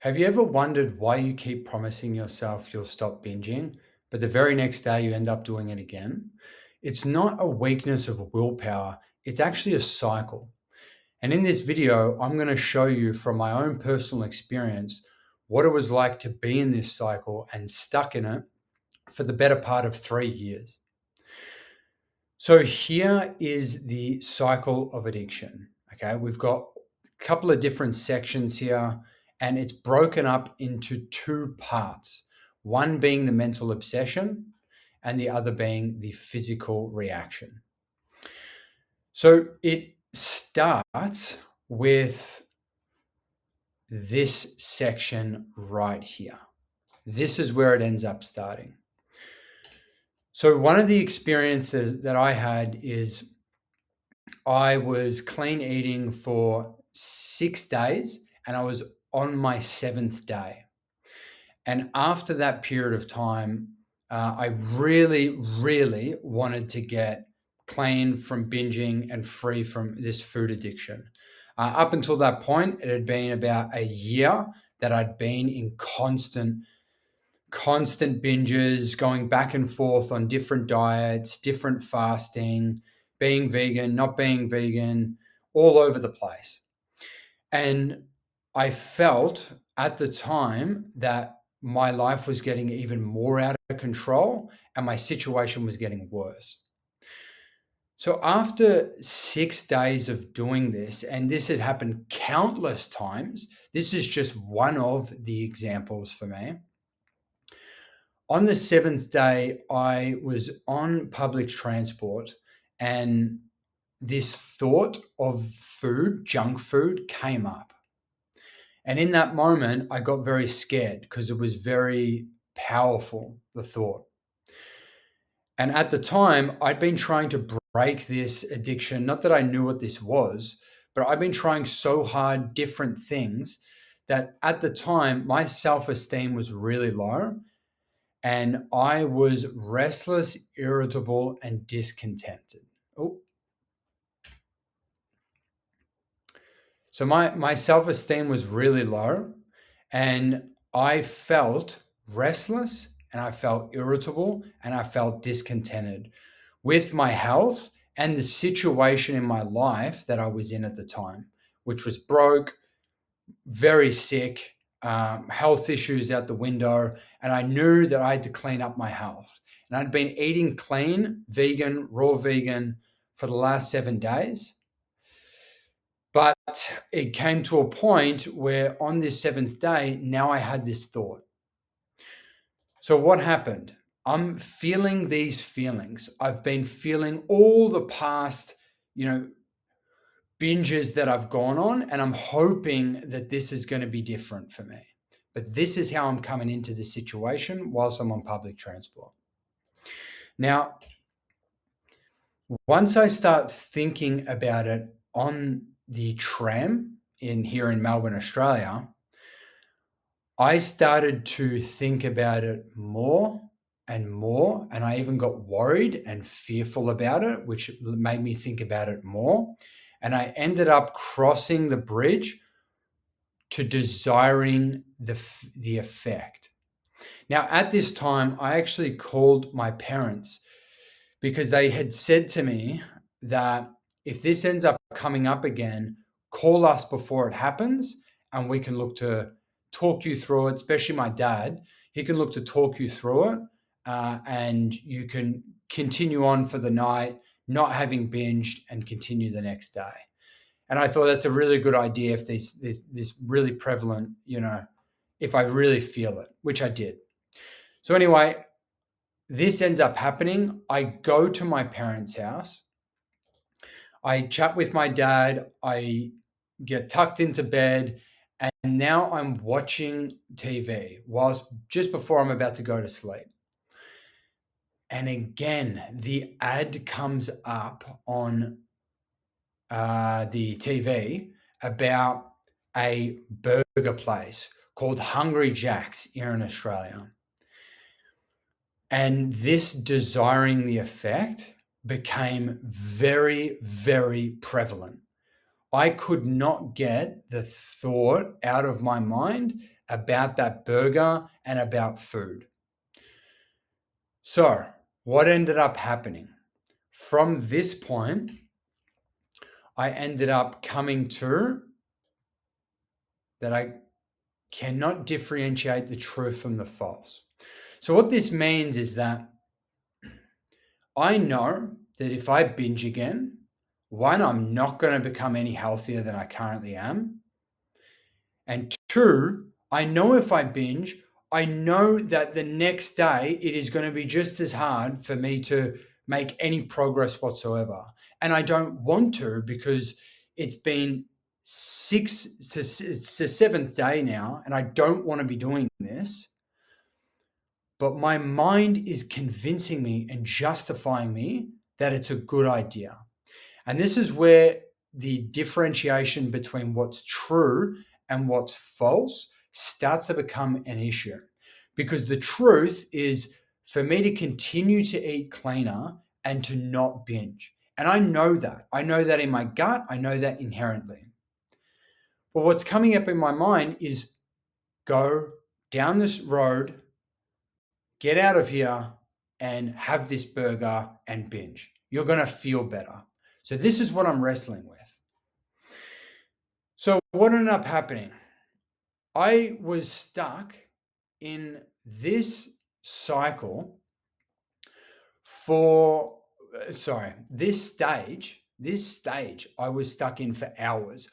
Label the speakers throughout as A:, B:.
A: Have you ever wondered why you keep promising yourself you'll stop binging, but the very next day you end up doing it again? It's not a weakness of willpower, it's actually a cycle. And in this video, I'm going to show you from my own personal experience what it was like to be in this cycle and stuck in it for the better part of 3 years. So here is the cycle of addiction. Okay, we've got a couple of different sections here, and it's broken up into two parts. One being the mental obsession, and the other being the physical reaction. So it starts with this section right here. This is where it ends up starting. So one of the experiences that I had is I was clean eating for 6 days and I was on my seventh day. And after that period of time, I really, really wanted to get clean from binging and free from this food addiction. Up until that point, it had been about a year that I'd been in constant binges, going back and forth on different diets, different fasting, being vegan, not being vegan, all over the place. And I felt at the time that my life was getting even more out of control and my situation was getting worse. So after 6 days of doing this, and this had happened countless times, this is just one of the examples for me. On the seventh day, I was on public transport and this thought of food, junk food, came up. And in that moment, I got very scared because it was very powerful, the thought. And at the time, I'd been trying to break this addiction. Not that I knew what this was, but I've been trying so hard different things that at the time, my self esteem was really low. And I was restless, irritable, and discontented. Oh, so my self-esteem was really low, and I felt restless, and I felt irritable, and I felt discontented with my health and the situation in my life that I was in at the time, which was broke, very sick, health issues out the window, and I knew that I had to clean up my health. And I'd been eating clean, vegan, raw vegan for the last 7 days. But it came to a point where on this seventh day, now I had this thought. So what happened? I'm feeling these feelings. I've been feeling all the past, binges that I've gone on, and I'm hoping that this is going to be different for me. But this is how I'm coming into this situation whilst I'm on public transport. Now, once I start thinking about it on the tram here in Melbourne, Australia, I started to think about it more and more, and I even got worried and fearful about it, which made me think about it more. And I ended up crossing the bridge to desiring the effect. Now, at this time, I actually called my parents because they had said to me that if this ends up coming up again, call us before it happens and we can look to talk you through it, especially my dad. He can look to talk you through it and you can continue on for the night, not having binged, and continue the next day. And I thought that's a really good idea if this really prevalent, if I really feel it, which I did. So anyway, this ends up happening. I go to my parents' house. I chat with my dad. I get tucked into bed. And now I'm watching TV whilst just before I'm about to go to sleep. And again, the ad comes up on the TV about a burger place called Hungry Jack's here in Australia. And this desiring the effect became very, very prevalent. I could not get the thought out of my mind about that burger and about food. So, what ended up happening? From this point, I ended up coming to that I cannot differentiate the truth from the false. So, what this means is that I know that if I binge again, one, I'm not going to become any healthier than I currently am. And two, I know if I binge, I know that the next day it is going to be just as hard for me to make any progress whatsoever. And I don't want to because it's been it's the seventh day now, and I don't want to be doing this. But my mind is convincing me and justifying me that it's a good idea. And this is where the differentiation between what's true and what's false starts to become an issue. Because the truth is for me to continue to eat cleaner and to not binge. And I know that. I know that in my gut. I know that inherently. But what's coming up in my mind is go down this road, get out of here, and have this burger and binge. You're going to feel better. So, this is what I'm wrestling with. So, what ended up happening? I was stuck in this cycle for, this stage I was stuck in for hours.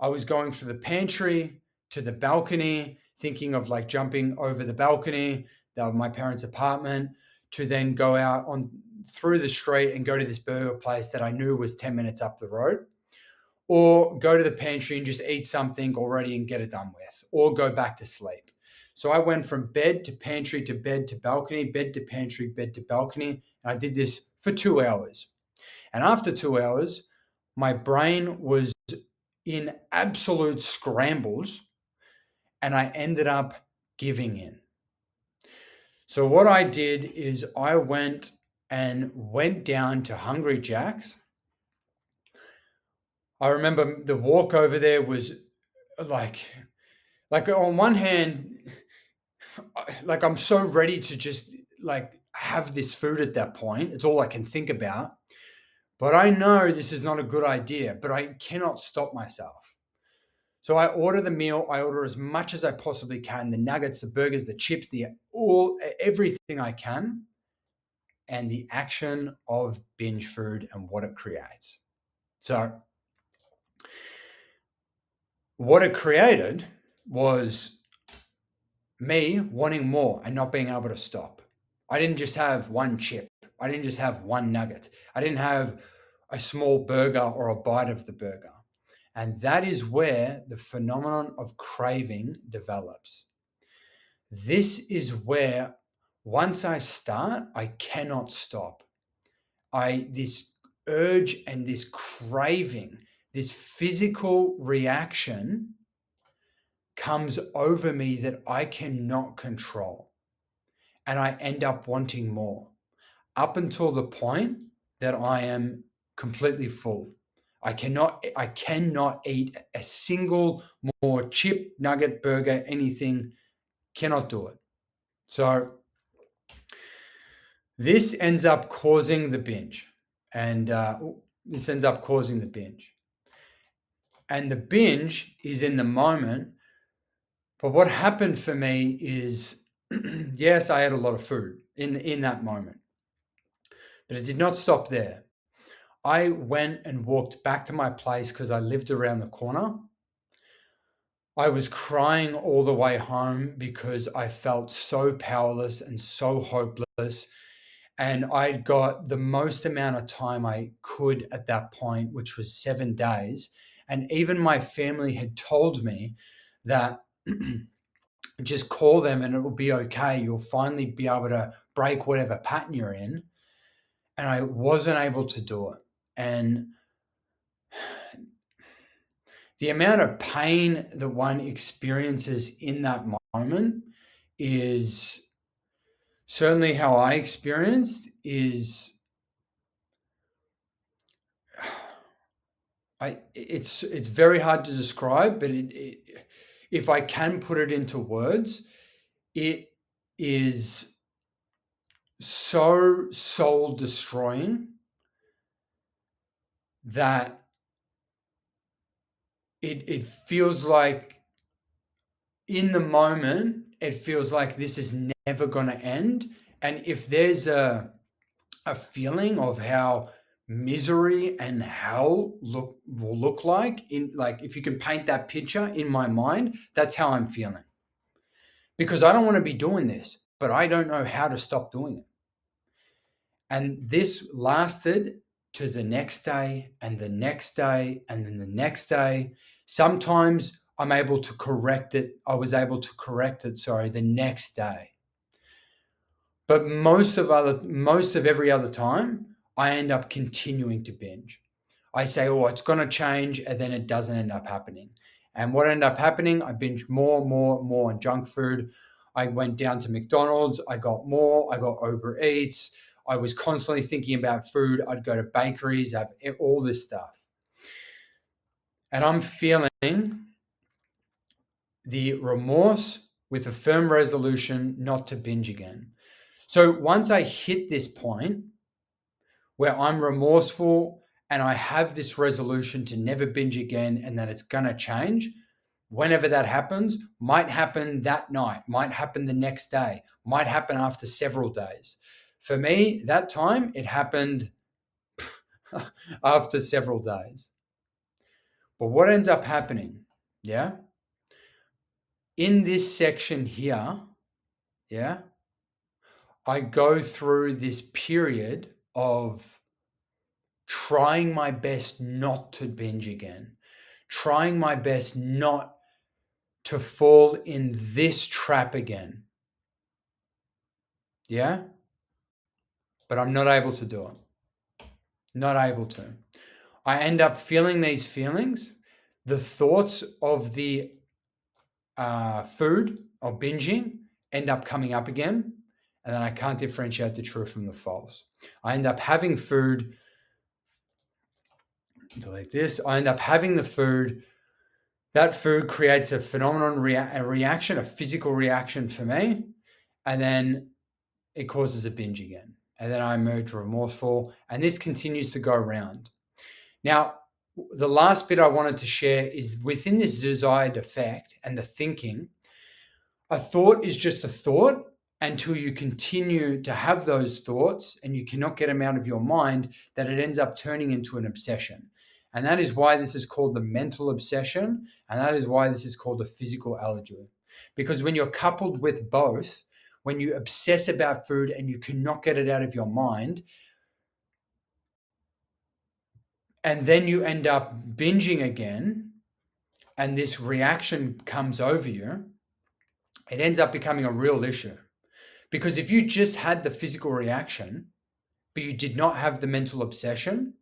A: I was going from the pantry to the balcony, thinking of like jumping over the balcony of my parents' apartment to then go out on through the street and go to this burger place that I knew was 10 minutes up the road, or go to the pantry and just eat something already and get it done with, or go back to sleep. So I went from bed to pantry to bed to balcony, bed to pantry, bed to balcony. And I did this for 2 hours. And after 2 hours, my brain was in absolute scrambles and I ended up giving in. So what I did is I went down to Hungry Jack's. I remember the walk over there was like on one hand, like I'm so ready to just like have this food at that point. It's all I can think about. But I know this is not a good idea, but I cannot stop myself. So I order the meal. I order as much as I possibly can, the nuggets, the burgers, the chips, everything I can, and the action of binge food and what it creates. So what it created was me wanting more and not being able to stop. I didn't just have one chip. I didn't just have one nugget. I didn't have a small burger or a bite of the burger. And that is where the phenomenon of craving develops. This is where once I start, I cannot stop. This urge and this craving, this physical reaction comes over me that I cannot control. And I end up wanting more up until the point that I am completely full. I cannot eat a single more chip, nugget, burger, anything, cannot do it. So this ends up causing the binge. And this ends up causing the binge. And the binge is in the moment. But what happened for me is, yes, I ate a lot of food in that moment. But it did not stop there. I went and walked back to my place because I lived around the corner. I was crying all the way home because I felt so powerless and so hopeless. And I'd got the most amount of time I could at that point, which was 7 days. And even my family had told me that just call them and it will be okay. You'll finally be able to break whatever pattern you're in. And I wasn't able to do it. And the amount of pain that one experiences in that moment is certainly how I experienced is it's very hard to describe, but if I can put it into words, it is so soul destroying that it feels like in the moment, it feels like this is never going to end. And if there's a feeling of how misery and hell will look like, in like if you can paint that picture in my mind, that's how I'm feeling. Because I don't want to be doing this, but I don't know how to stop doing it. And this lasted to the next day and the next day and then the next day. Sometimes I'm able to correct it. I was able to correct it, the next day. But most of every other time, I end up continuing to binge. I say, oh, it's going to change, and then it doesn't end up happening. And what ended up happening, I binged more on junk food. I went down to McDonald's. I got more. I got Uber Eats. I was constantly thinking about food. I'd go to bakeries, have all this stuff. And I'm feeling the remorse with a firm resolution not to binge again. So once I hit this point where I'm remorseful and I have this resolution to never binge again and that it's going to change, whenever that happens, might happen that night, might happen the next day, might happen after several days. For me, that time, it happened after several days. But what ends up happening, yeah, in this section here, yeah, I go through this period of trying my best not to binge again, trying my best not to fall in this trap again. Yeah? But I'm not able to do it. Not able to. I end up feeling these feelings. The thoughts of the food or binging end up coming up again. And then I can't differentiate the true from the false. I end up having food. Delete this. I end up having the food. That food creates a phenomenon, a reaction, a physical reaction for me. And then it causes a binge again. And then I emerge remorseful. And this continues to go around. Now, the last bit I wanted to share is within this desired effect and the thinking, a thought is just a thought until you continue to have those thoughts and you cannot get them out of your mind, that it ends up turning into an obsession. And that is why this is called the mental obsession. And that is why this is called a physical allergy. Because when you're coupled with both, when you obsess about food and you cannot get it out of your mind, and then you end up binging again, and this reaction comes over you, it ends up becoming a real issue. Because if you just had the physical reaction, but you did not have the mental obsession,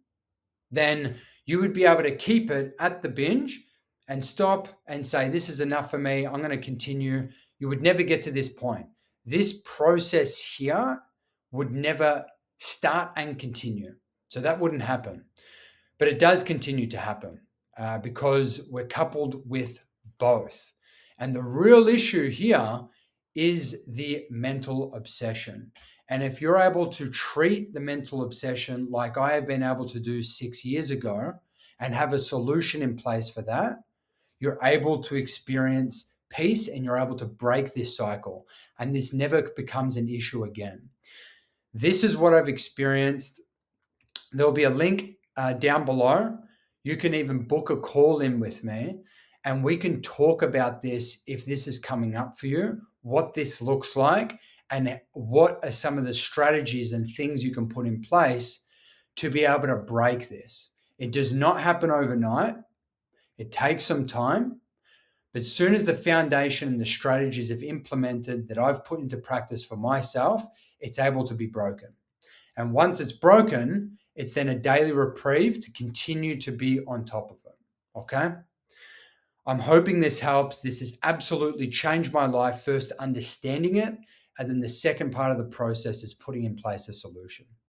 A: then you would be able to keep it at the binge and stop and say, this is enough for me, I'm going to continue. You would never get to this point. This process here would never start and continue. So that wouldn't happen. But it does continue to happen because we're coupled with both. And the real issue here is the mental obsession. And if you're able to treat the mental obsession like I have been able to do 6 years ago and have a solution in place for that, you're able to experience peace and you're able to break this cycle. And this never becomes an issue again. This is what I've experienced. There'll be a link down below. You can even book a call in with me and we can talk about this if this is coming up for you, what this looks like, and what are some of the strategies and things you can put in place to be able to break this. It does not happen overnight. It takes some time. But as soon as the foundation and the strategies have implemented that I've put into practice for myself, it's able to be broken. And once it's broken, it's then a daily reprieve to continue to be on top of it. Okay? I'm hoping this helps. This has absolutely changed my life, first understanding it, and then the second part of the process is putting in place a solution.